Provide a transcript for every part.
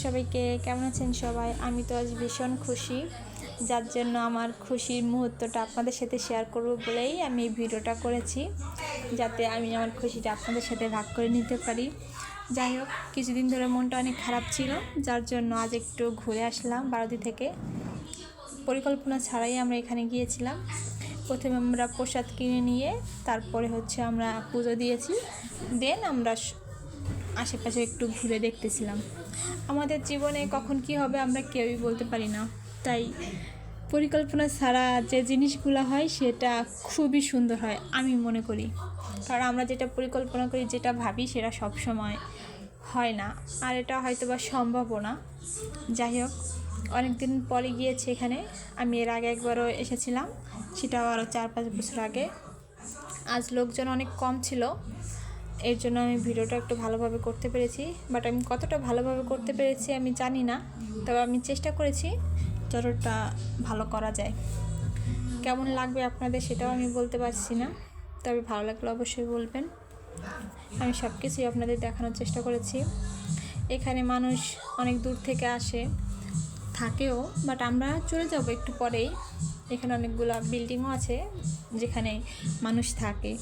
সবাইকে কেমন আছেন সবাই? আমি তো আজ ভীষণ খুশি, যার জন্য আমার খুশির মুহূর্তটা আপনাদের সাথে শেয়ার করব বলেই আমি এই ভিডিওটা করেছি, যাতে আমি আমার খুশিটা আপনাদের সাথে ভাগ করে নিতে পারি। যাই হোক, কিছুদিন ধরে মনটা অনেক খারাপ ছিল, যার জন্য আজ একটু ঘুরে আসলাম বারোদি থেকে। পরিকল্পনা ছাড়াই আমরা এখানে গিয়েছিলাম। প্রথমে আমরা প্রসাদ কিনে নিয়ে তারপরে আমরা পুজো দিয়েছি, দেন আমরা আশেপাশে একটু ঘুরে দেখতেছিলাম। আমাদের জীবনে কখন কি হবে আমরা কেউই বলতে পারি না, তাই পরিকল্পনা ছাড়া যে জিনিসগুলো হয় সেটা খুবই সুন্দর হয় আমি মনে করি। কারণ আমরা যেটা পরিকল্পনা করি, যেটা ভাবি, সেটা সব সময় হয় না, আর এটা হয়তো বা সম্ভবও না। যাই হোক, অনেক দিন পরে গিয়েছি এখানে। আমি এর আগে একবারও এসেছিলাম, সেটাও আরও 4-5 বছর আগে। আজ লোকজন অনেক কম ছিল, এর জন্য আমি ভিডিওটা একটু ভালোভাবে করতে পেরেছি, বাট আমি কতটা ভালোভাবে করতে পেরেছি আমি জানি না, তবে আমি চেষ্টা করেছি যতটা ভালো করা যায়। কেমন লাগবে আপনাদের সেটাও আমি বলতে পারছি না, তবে ভালো লাগলে অবশ্যই বলবেন। আমি সব কিছুই আপনাদের দেখানোর চেষ্টা করেছি। এখানে মানুষ অনেক দূর থেকে আসে, থাকেও, বাট আমরা চলে যাব একটু পরেই। এখানে অনেকগুলো বিল্ডিংও আছে যেখানে মানুষ থাকে,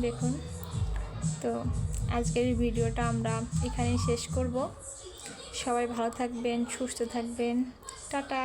দেখুন। তো আজকের ভিডিওটা আমরা এখানেই শেষ করব। সবাই ভালো থাকবেন, সুস্থ থাকবেন, টাটা।